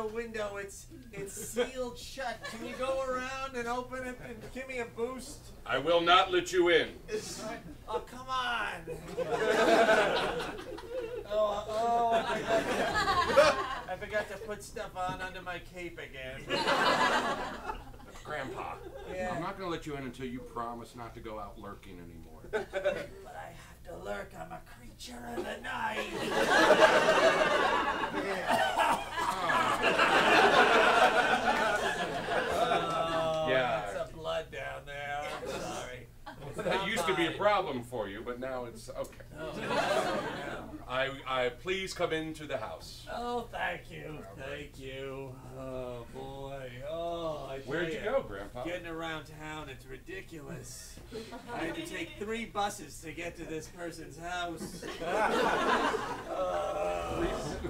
the window. It's sealed shut. Can you go around and open it and give me a boost? I will not let you in. Oh, come on. I forgot to put stuff on under my cape again. Grandpa, Yeah. I'm not going to let you in until you promise not to go out lurking anymore. But I have to lurk. I'm a creature of the night. Yeah. Lots of blood down there. I'm sorry. That used to be a problem for you, but now it's okay. I please come into the house. Oh, thank you. Thank you. Oh, boy. Oh, I tell Where'd you go, Grandpa? Getting around town, it's ridiculous. I had to take 3 buses to get to this person's house.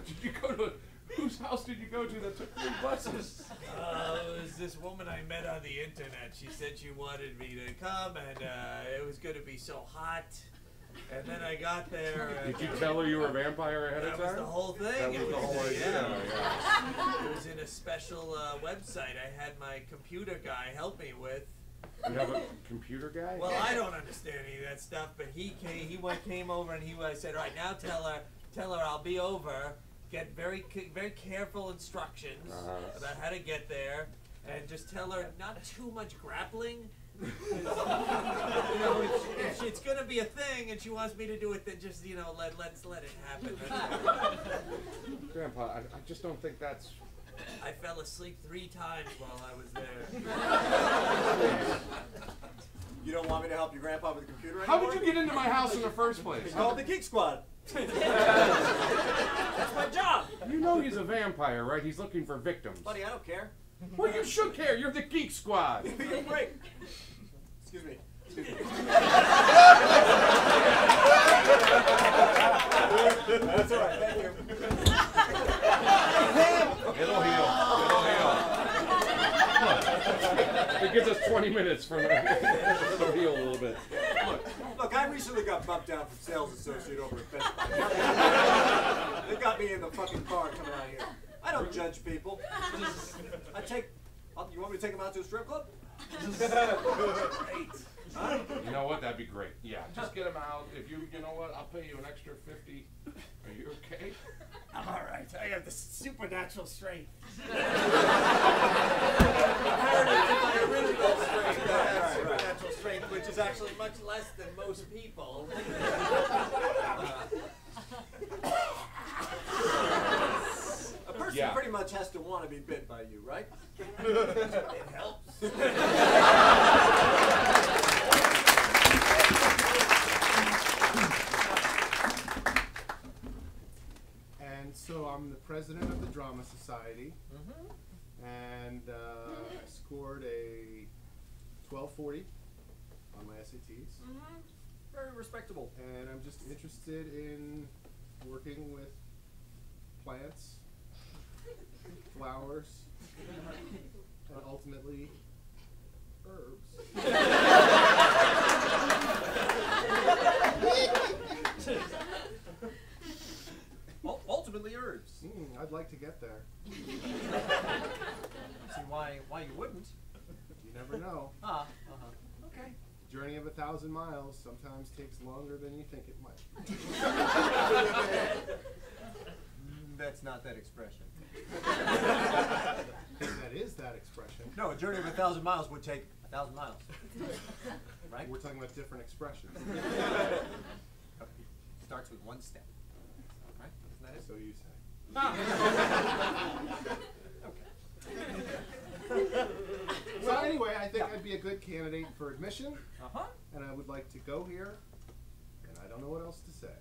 Did you go to... Whose house did you go to that took 3 buses? It was this woman I met on the internet. She said she wanted me to come, and it was going to be so hot. And then I got there. Did you tell her you were a vampire ahead of time? That was the whole thing. That was the whole idea. Yeah. It was in a special website I had my computer guy help me with. You have a computer guy? Well, I don't understand any of that stuff, but he came over and I said, all right, now tell her I'll be over. Get very careful instructions about how to get there, and just tell her not too much grappling. It's gonna be a thing, and she wants me to do it. Then just let's let it happen. Grandpa, I just don't think that's... I fell asleep 3 times while I was there. You don't want me to help your grandpa with the computer How anymore? did you get into my house in the first place? It's called the Geek Squad. That's my job. You know he's a vampire, right? He's looking for victims. Buddy, I don't care. Well, you should care. You're the Geek Squad. You're great. Excuse me. That's all right. Thank you. It'll heal. Look, it gives us 20 minutes for it'll heal a little bit. Look, I recently got bumped down from sales associate over at Best Buy. They got me in the fucking car coming out here. I don't judge people. You want me to take them out to a strip club? Great. Huh? You know what? That'd be great. Yeah, just get him out. If you know what? I'll pay you an extra 50. Are you okay? I'm all right. I have the supernatural strength. Supernatural strength, which is actually much less than most people. A person pretty much has to want to be bit by you, right? It helps. And so I'm the president of the Drama Society, and I scored a 1240 on my SATs. Very respectable. And I'm just interested in working with plants, flowers, and ultimately herbs. Ultimately herbs. I'd like to get there. See why you wouldn't. You never know. Okay. Journey of 1,000 miles sometimes takes longer than you think it might. That's not that expression. That is that expression. No, a journey of 1,000 miles would take 1,000 miles. Right? We're talking about different expressions. Starts with 1 step. Right? Isn't that it? So you say. So anyway, I think I'd be a good candidate for admission, and I would like to go here, and I don't know what else to say.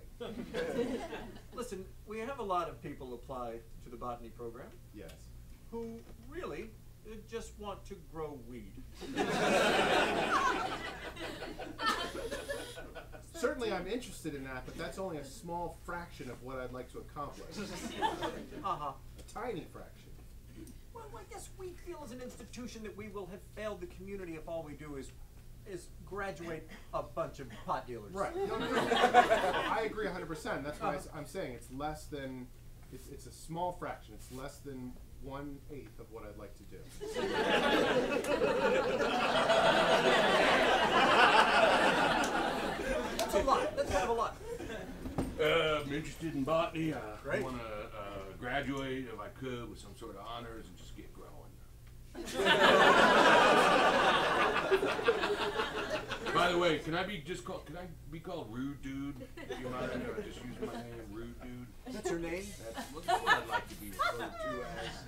Listen, we have a lot of people apply to the botany program Yes. who really just want to grow weed. Certainly I'm interested in that, but that's only a small fraction of what I'd like to accomplish. A tiny fraction. Well, I guess we feel as an institution that we will have failed the community if all we do is graduate a bunch of pot dealers. Right. No, I agree 100%. That's why I'm saying it's less than, it's a small fraction. It's less than 1/8 of what I'd like to do. That's a lot. That's kind of a lot. I'm interested in botany. I Great. want to graduate, if I could, with some sort of honors and just get growing. By the way, can I be called Rude Dude? Do you mind if I just use my name, Rude Dude? That's your name? That's what I'd like to be referred to as.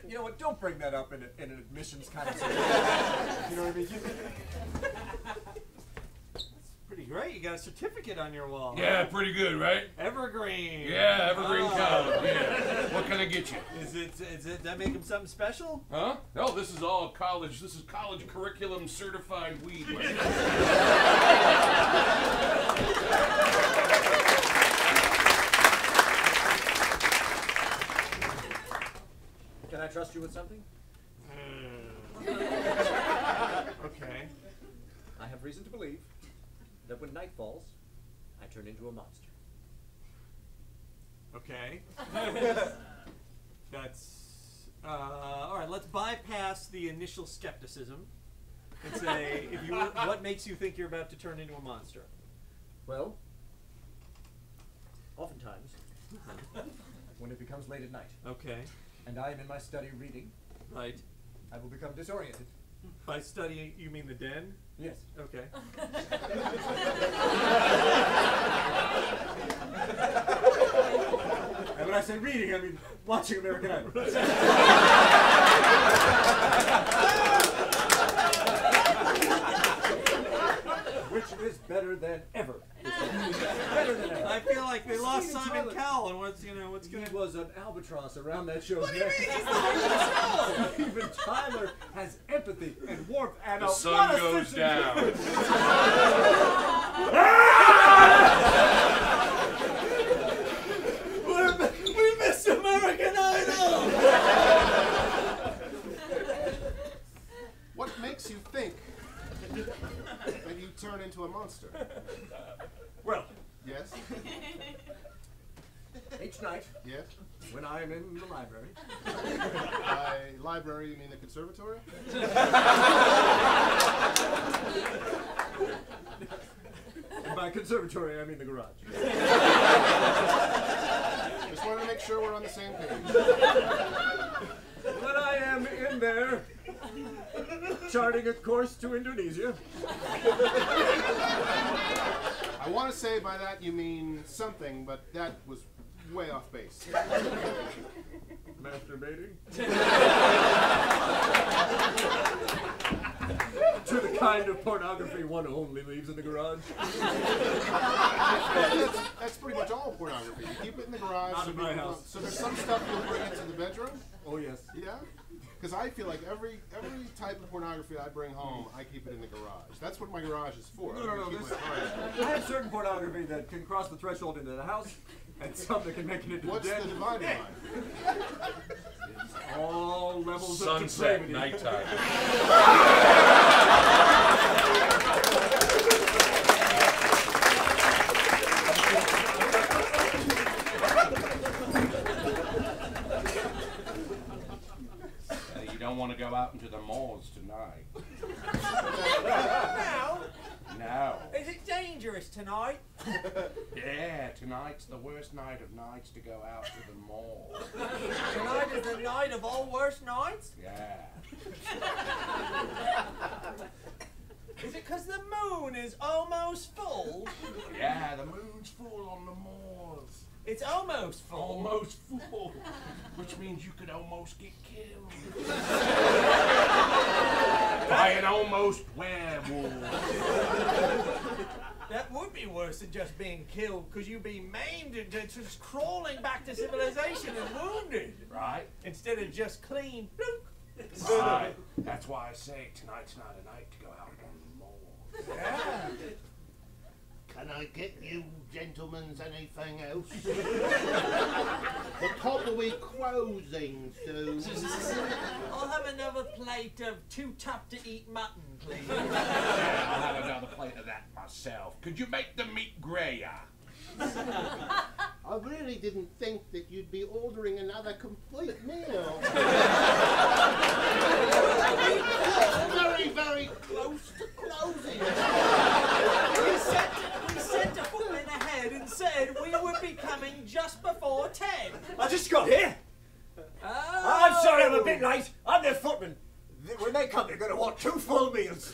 You know what? Don't bring that up in an admissions conversation. You know what I mean? Pretty great. You got a certificate on your wall. Yeah, pretty good, right? Evergreen. Yeah, Evergreen College. Yeah. What can I get you? Is it that make him something special? Huh? No, this is all college. This is college curriculum certified weed. Can I trust you with something? Okay. I have reason to believe that when night falls, I turn into a monster. Okay. That's all right. Let's bypass the initial skepticism and say, what makes you think you're about to turn into a monster? Well, oftentimes, when it becomes late at night, Okay. and I am in my study reading, Right. I will become disoriented. By studying, you mean the den? Yes. Okay. And when I say reading, I mean watching American Idol. Which is better than ever. Better than ever. I feel like they lost Steven Simon Tyler. Cowell, and what's He gonna? was an albatross around that show's What do you neck. mean? He's the heart of the show. Even Tyler has empathy and warmth and The a sun lot of goes sensitivity. We missed American Idol. What makes you think that you turn into a monster? Well, Yes? each night Yes? when I am in the library, By library, you mean the conservatory? and by conservatory I mean the garage. Just wanted to make sure we're on the same page. When I am in there, charting a course to Indonesia, I want to say by that you mean something, but that was way off base. masturbating to the kind of pornography one only leaves in the garage. That's pretty much all pornography. You keep it in the garage. Not so in my people house. don't- So there's some stuff you'll bring into the bedroom? Oh yes. Yeah? Because I feel like every type of pornography I bring home, I keep it in the garage. That's what my garage is for. No, I no, don't no. keep This, my garage. I have certain pornography that can cross the threshold into the house, and some that can make it into What's the den. the dividing line? All levels of Sunset, depravity. nighttime. You don't want to go out into the malls tonight. Now, No. is it dangerous tonight? Yeah, tonight's the worst night of nights to go out to the mall. Tonight is the night of all worst nights? Yeah. Is it because the moon is almost full? Yeah, the moon's full on the moors. It's almost full. Almost full. Which means you could almost get killed. By an almost werewolf. That would be worse than just being killed, because you'd be maimed and just crawling back to civilization and wounded. Right? Instead of just clean. bloop. Right. That's why I say tonight's not a night to go out on the mall. Yeah. Can I get you gentlemen anything else? What time are we closing soon? I'll have another plate of too tough to eat mutton, please. Yeah, I'll have another plate of that myself. Could you make the meat grayer? I really didn't think that you'd be ordering another complete meal. Very, very close to closing. We sent a footman ahead and said we would be coming just before 10. I just got here. Oh. I'm sorry I'm a bit late. I'm their footman. When they come, they're going to want 2 full meals.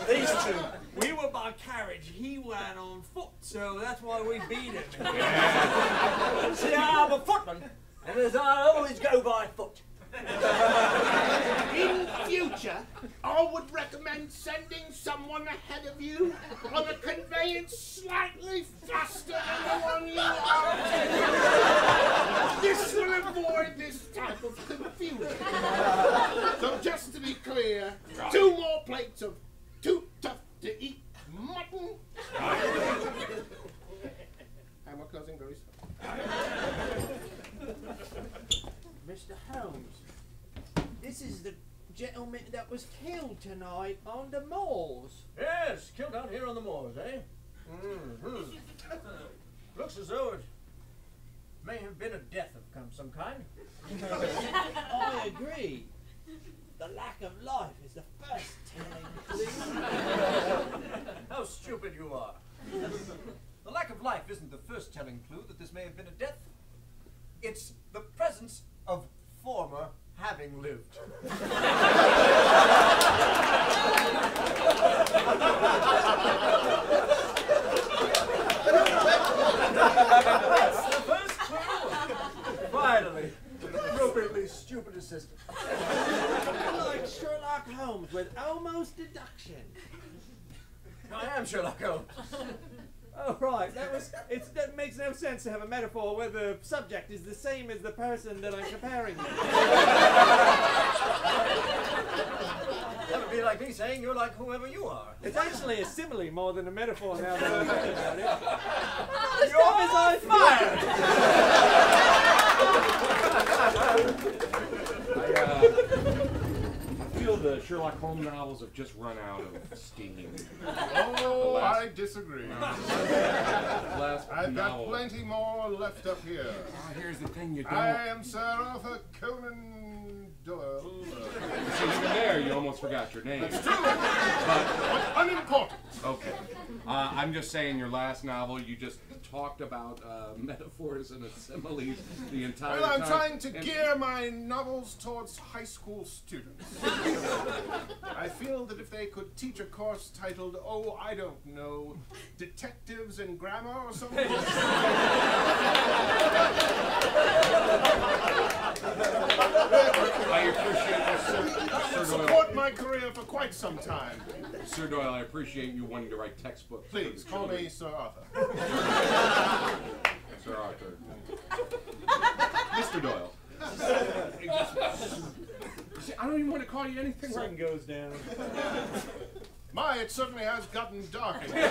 These 2. We were by carriage. He went on foot, so that's why we beat him. See, I'm a footman, and as I always go by foot. In future, I would recommend sending someone ahead of you on a conveyance slightly faster than the one you are taking. This will avoid this type of confusion. So just to be clear, 2 more plates of too tough to eat mutton. And we're closing very soon. Mr. Holmes, this is the gentleman that was killed tonight on the moors. Yes, killed out here on the moors, eh? Looks as though it may have been a death of some kind. I agree. The lack of life is the first telling clue. How stupid you are. The lack of life isn't the first telling clue that this may have been a death. It's the presence of former having lived. That's the first clue. Finally, appropriately stupid assistant. Like Sherlock Holmes with almost deduction. I am Sherlock Holmes. Oh, right. That makes no sense to have a metaphor where the subject is the same as the person that I'm comparing with. That would be like me saying you're like whoever you are. It's actually a simile more than a metaphor now that I'm thinking about it. You're fired! I feel the Sherlock Holmes novels have just run out of steam. Oh, I disagree. Last I've got novel. plenty more left up here. Oh, here's the thing, you don't. I am Sir Arthur Conan Doyle. See, even there, you almost forgot your name. It's true, but unimportant. Okay. I'm just saying, your last novel, you just talked about metaphors and similes the entire Well, time. I'm trying to gear my novels towards high school students. I feel that if they could teach a course titled, oh, I don't know, Detectives in Grammar or something. I appreciate this, Sir Doyle. Support my career for quite some time. Sir Doyle, I appreciate you wanting to write textbooks. for Please, the call children. me Sir Arthur. Sir Arthur. Mr. Doyle. See, I don't even want to call you anything. Sun goes down. My, it certainly has gotten dark in here.